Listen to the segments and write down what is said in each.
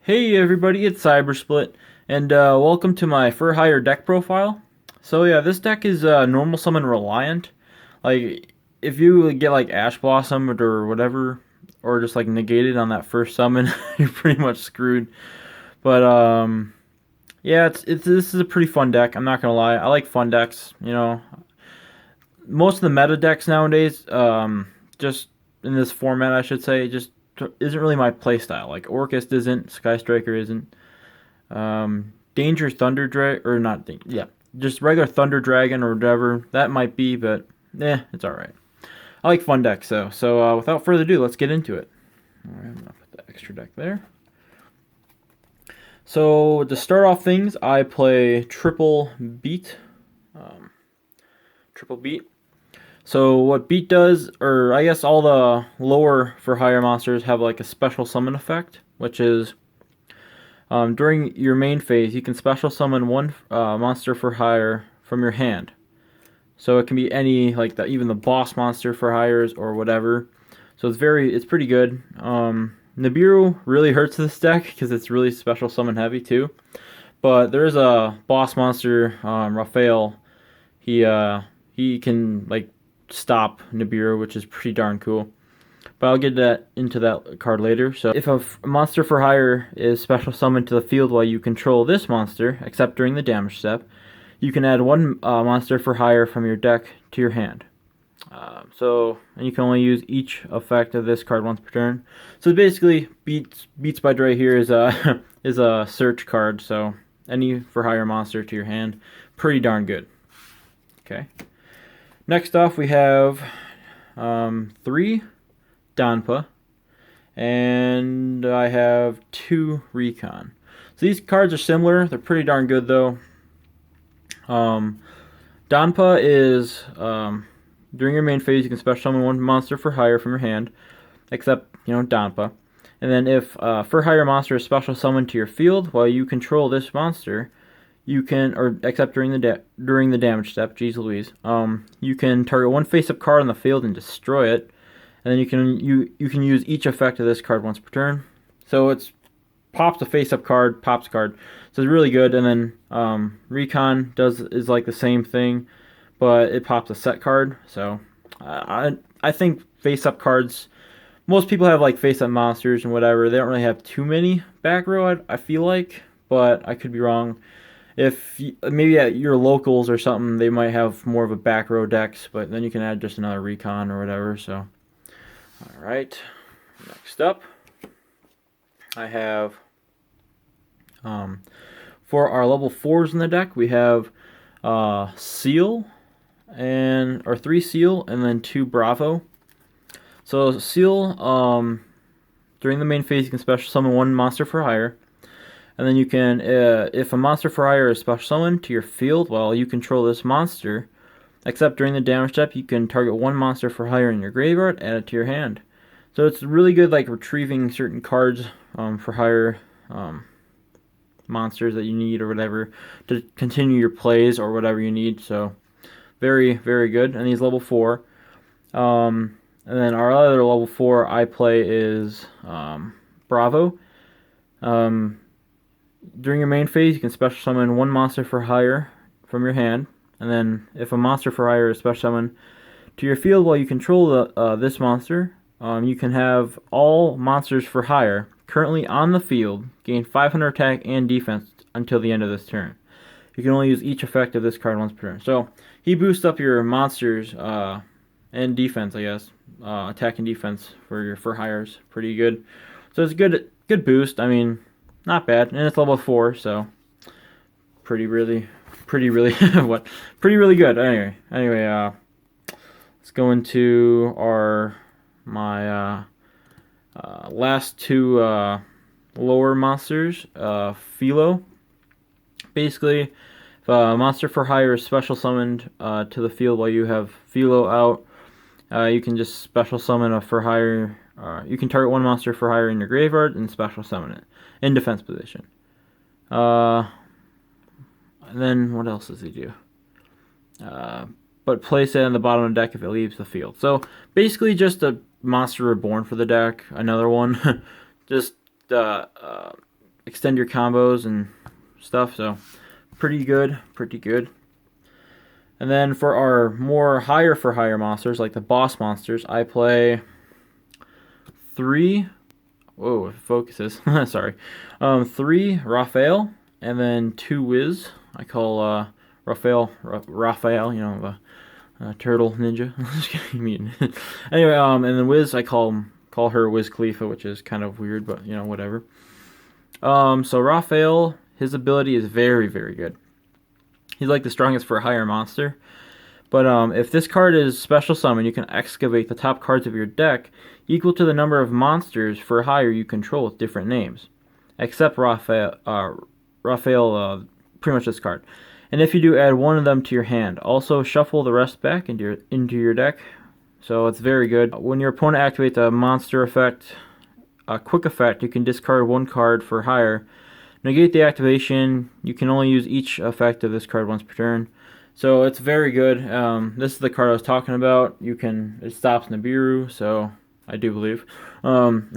Hey everybody, it's Cybersplit, and welcome to my For Hire deck profile. So yeah, this deck is normal summon reliant. Like, if you get like Ash Blossomed or whatever, or just like negated on that first summon, you're pretty much screwed. But yeah, it's this is a pretty fun deck. I'm not gonna lie, I like fun decks. Most of the meta decks nowadays, just in this format, I should say, just isn't really my playstyle. Like Orcust isn't, Sky Striker isn't. Danger Thunder Dragon, or not, yeah, just regular Thunder Dragon or whatever. That might be, but it's alright. I like fun decks though. So without further ado, let's get into it. Alright, I'm gonna put the extra deck there. So to start off things, I play Triple Beat. Triple Beat. So what Beat does, or I guess all the lower for hire monsters have like a special summon effect, which is during your main phase, you can special summon one monster for hire from your hand. So it can be any, like even the boss monster for hires or whatever. So it's pretty good. Nibiru really hurts this deck because it's really special summon heavy too. But there's a boss monster, Raphael. He can like stop Nibiru, which is pretty darn cool. But I'll get into that card later. So if a monster for hire is special summoned to the field while you control this monster, except during the damage step, you can add one monster for hire from your deck to your hand. And you can only use each effect of this card once per turn. So basically, Beats by Dre here is a is a search card. So any for hire monster to your hand, pretty darn good. Okay. Next off, we have 3 Donpa, and I have 2 Recon. So these cards are similar. They're pretty darn good though. Donpa is during your main phase, you can special summon one monster for hire from your hand, except Donpa. And then if for hire monster is special summoned to your field while you control this monster, you can, or except during the damage step, geez Louise, you can target one face-up card on the field and destroy it, and then you can use each effect of this card once per turn. So it's pops a face-up card, pops a card, so it's really good. And then Recon is like the same thing, but it pops a set card. So I think face-up cards. Most people have like face-up monsters and whatever. They don't really have too many back row. I feel like, but I could be wrong. If maybe at your locals or something, they might have more of a back row decks, but then you can add just another Recon or whatever. So, all right. Next up, I have for our level 4s in the deck, we have Seal or 3 Seal and then 2 Bravo. So Seal, during the main phase, you can special summon one monster for hire. And then you can, if a monster for hire is special summoned to your field while you control this monster, except during the damage step, you can target one monster for hire in your graveyard, add it to your hand. So it's really good, like retrieving certain cards for hire monsters that you need or whatever to continue your plays or whatever you need. So very, very good. And he's level 4. And then our other level 4 I play is Bravo. During your main phase, you can special summon one monster for hire from your hand, and then if a monster for hire is special summoned to your field while you control this monster, you can have all monsters for hire currently on the field gain 500 attack and defense until the end of this turn. You can only use each effect of this card once per turn. So he boosts up your monsters and defense, I guess, attack and defense for your for hires, pretty good. So it's a good boost. I mean, not bad, and it's level 4, so pretty really what? Pretty really good. Anyway, let's go into my last 2 lower monsters. Philo. Basically, if a monster for hire is special summoned to the field while you have Philo out, you can just special summon a for hire. You can target one monster for hire in your graveyard and special summon it in defense position. And then what else does he do? But place it on the bottom of the deck if it leaves the field. So basically just a monster reborn for the deck. Another one. Just extend your combos and stuff. So pretty good, pretty good. And then for our more higher for higher monsters, like the boss monsters, I play 3. Whoa, it focuses. Sorry. 3 Raphael, and then 2 Wiz. I call Raphael, you know, the turtle ninja. Just kidding. Anyway, and then Wiz, I call her Wiz Khalifa, which is kind of weird, but you know, whatever. So Raphael, his ability is very, very good. He's like the strongest for a higher monster. But if this card is special summon, you can excavate the top cards of your deck equal to the number of monsters for higher you control with different names. Except Raphael, pretty much this card. And if you do, add one of them to your hand. Also, shuffle the rest back into your deck. So it's very good. When your opponent activates a monster effect, a quick effect, you can discard 1 card for higher. Negate the activation. You can only use each effect of this card once per turn. So it's very good. This is the card I was talking about. It stops Nibiru, so I do believe. And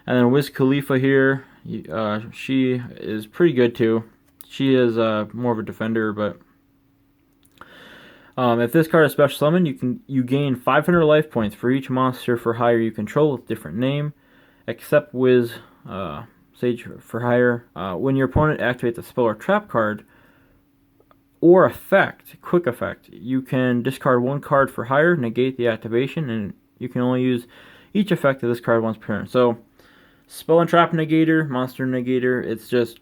then Wiz Khalifa here, she is pretty good too. She is more of a defender, but if this card is special summon, you gain 500 life points for each monster for higher you control with different name, except Wiz Sage for higher. When your opponent activates a spell or trap card or effect, quick effect, you can discard 1 card for higher, negate the activation, and you can only use each effect of this card once per turn. So, spell and trap negator, monster negator, it's just,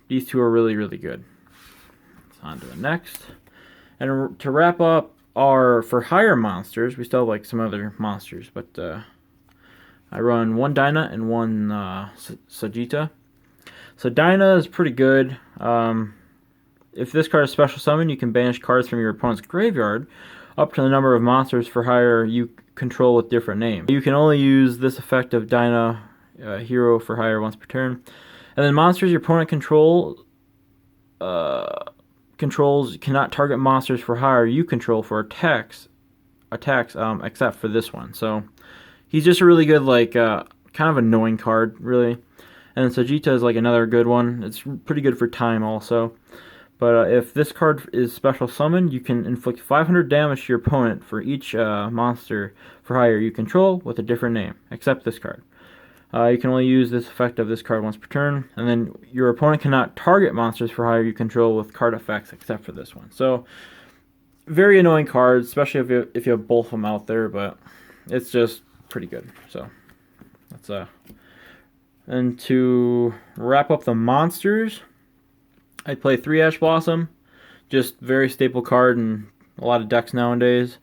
these 2 are really, really good. So on to the next. And to wrap up for higher monsters, we still have like some other monsters, but I run 1 Dyna and 1 Sajita. So Dyna is pretty good. If this card is special summon, you can banish cards from your opponent's graveyard up to the number of monsters for higher you control with different names. You can only use this effect of Dyna hero for higher once per turn. And then monsters your opponent controls cannot target monsters for higher you control for attacks except for this one. So he's just a really good, like, kind of annoying card, really. And Sajita is like another good one. It's pretty good for time also. But if this card is special summoned, you can inflict 500 damage to your opponent for each monster for higher you control with a different name, except this card. You can only use this effect of this card once per turn, and then your opponent cannot target monsters for higher you control with card effects except for this one. So, very annoying cards, especially if you have both of them out there, but it's just pretty good. So, that's and to wrap up the monsters, I play 3 Ash Blossom, just very staple card in a lot of decks nowadays.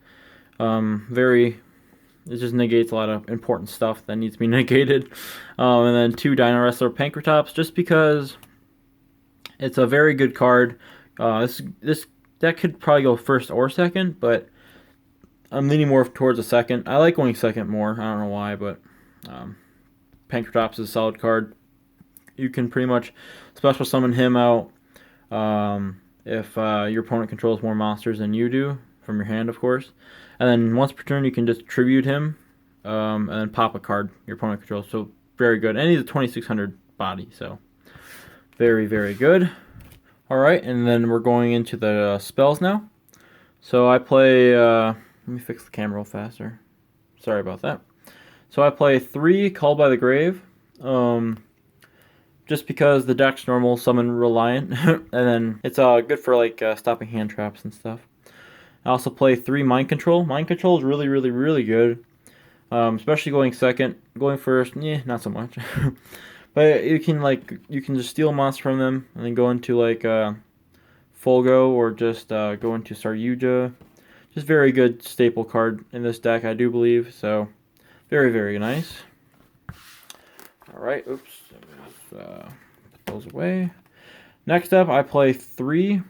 It just negates a lot of important stuff that needs to be negated. And then 2 Dino Wrestler Pankratops, just because it's a very good card. This deck could probably go first or second, but I'm leaning more towards a second. I like going second more. I don't know why, but Pankratops is a solid card. You can pretty much special summon him out if your opponent controls more monsters than you do, from your hand, of course. And then once per turn, you can just tribute him, and then pop a card your opponent controls. So very good. And he's a 2600 body, so very, very good. Alright, and then we're going into the spells now. So I play, let me fix the camera real faster. Sorry about that. So I play 3 Called by the Grave. Just because the deck's normal summon reliant, and then it's good for like stopping hand traps and stuff. I also play 3 Mind Control. Mind Control is really, really, really good, especially going second. Going first, not so much. But you can just steal a monster from them and then go into like Folgo or just go into Yugioh. Just very good staple card in this deck, I do believe. So very, very nice. All right, oops. Put those away. Next up, I play 3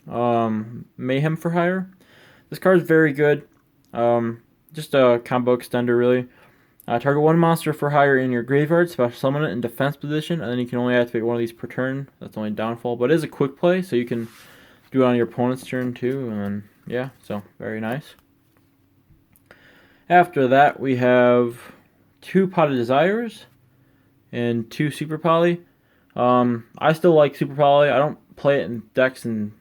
Mayhem for hire. This card is very good. Just a combo extender, really. Target 1 monster for hire in your graveyard, special summon it in defense position, and then you can only activate 1 of these per turn. That's only downfall, but it is a quick play, so you can do it on your opponent's turn too, and then, yeah, so very nice. After that, we have 2 Pot of Desires and 2 Super Poly. I still like Super Poly. I don't play it in decks and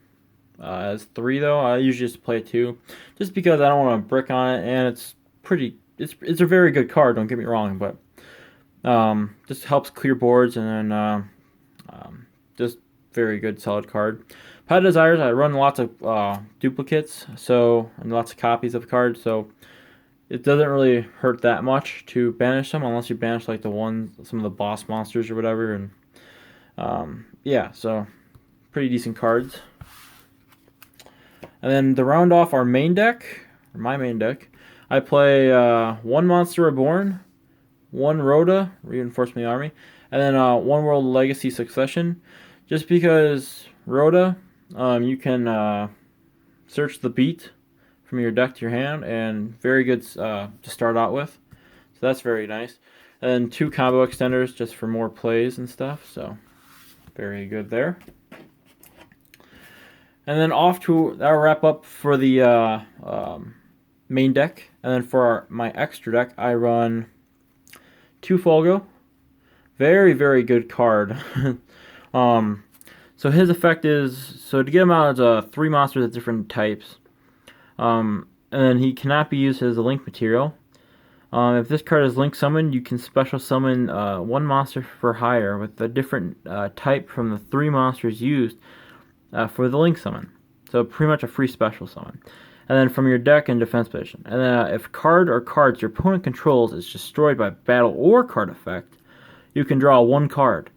as 3 though. I usually just play 2, just because I don't want to brick on it, and it's pretty. It's a very good card. Don't get me wrong, but just helps clear boards, and then just very good solid card. Pet Desires, I run lots of duplicates, so and lots of copies of cards, so it doesn't really hurt that much to banish them unless you banish like some of the boss monsters or whatever, and yeah, so pretty decent cards. And then to round off our main deck, or my main deck, I play one Monster Reborn, one Rhoda, Reinforcement Army, and then one World Legacy Succession. Just because Rhoda, you can search the beat from your deck to your hand, and very good to start out with. So that's very nice. And then 2 combo extenders just for more plays and stuff. So very good there. And then that'll wrap up for the main deck. And then for my extra deck, I run 2 Folgo. Very, very good card. So his effect is, so to get him out, it's 3 monsters of different types. And then he cannot be used as a link material. If this card is link summoned, you can special summon 1 monster for hire with a different type from the 3 monsters used for the link summon. So pretty much a free special summon. And then from your deck and defense position. And then if card or cards your opponent controls is destroyed by battle or card effect, you can draw 1 card.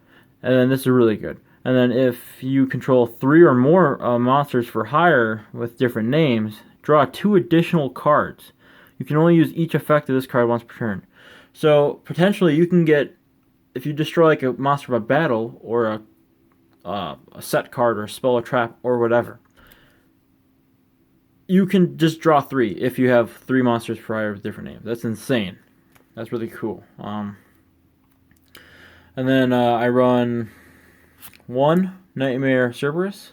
And then this is really good. And then if you control 3 or more monsters for hire with different names, draw 2 additional cards. You can only use each effect of this card once per turn. So potentially you can get, if you destroy like a monster by battle or a set card or a spell or trap or whatever, you can just draw 3 if you have 3 monsters for hire with different names. That's insane. That's really cool. And then I run 1 Nightmare Cerberus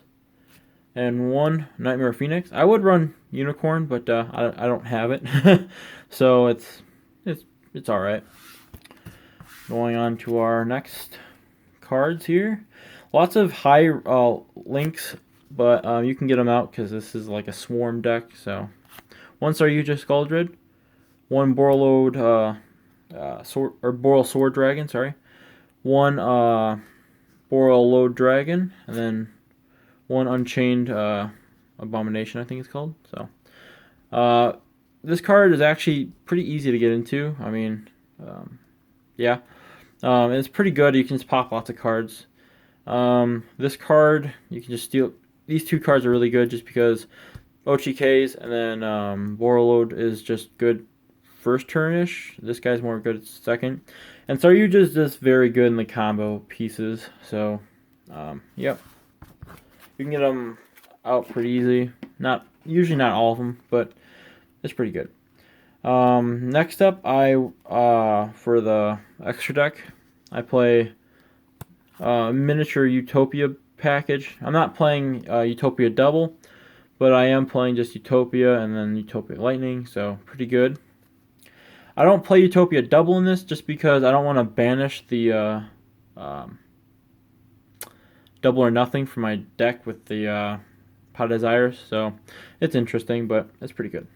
and 1 Nightmare Phoenix. I would run Unicorn, but I don't have it, so it's all right. Going on to our next cards here. Lots of high links, but you can get them out because this is like a swarm deck. So 1 Yugioh Skuldred, 1 Borreload Boral Sword Dragon, sorry, 1 Borreload Dragon, and then 1 Unchained Abomination, I think it's called. So this card is actually pretty easy to get into. I mean, yeah, it's pretty good. You can just pop lots of cards. This card, you can just steal. These 2 cards are really good just because OTKs, and then Borreload is just good first turnish. This guy's more good second. And so you're just very good in the combo pieces. So, yep. You can get them out pretty easy. Usually not all of them, but it's pretty good. Next up, for the extra deck, I play miniature Utopia package. I'm not playing Utopia double, but I am playing just Utopia and then Utopia Lightning, so pretty good. I don't play Utopia double in this just because I don't want to banish the double or nothing from my deck with the Pot Desires, so it's interesting, but it's pretty good.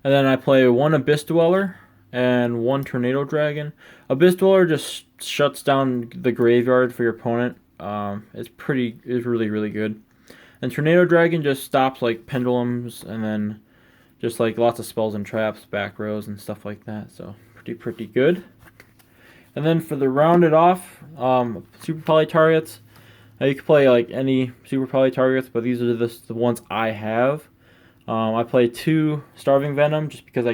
And then I play 1 Abyss Dweller and 1 Tornado Dragon. Abyss Dweller just shuts down the graveyard for your opponent. It's really, really good. And Tornado Dragon just stops like pendulums and then just like lots of spells and traps, back rows and stuff like that. So pretty good. And then for the rounded off, Super Poly targets. You can play like any Super Poly targets, but these are the ones I have. I play 2 Starving Venom just because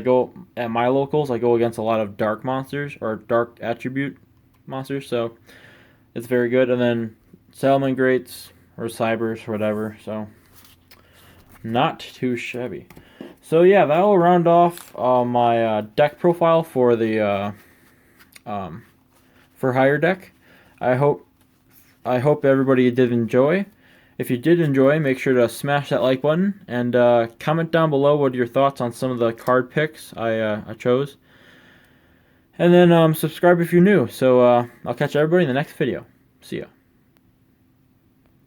at my locals, I go against a lot of dark monsters or dark attribute monsters, so it's very good. And then Salamangreats or Cybers or whatever, so not too shabby. So yeah, that will round off my deck profile for the for hire deck. I hope everybody did enjoy. If you did enjoy, make sure to smash that like button and comment down below what are your thoughts on some of the card picks I chose. And then subscribe if you're new. So I'll catch everybody in the next video. See ya.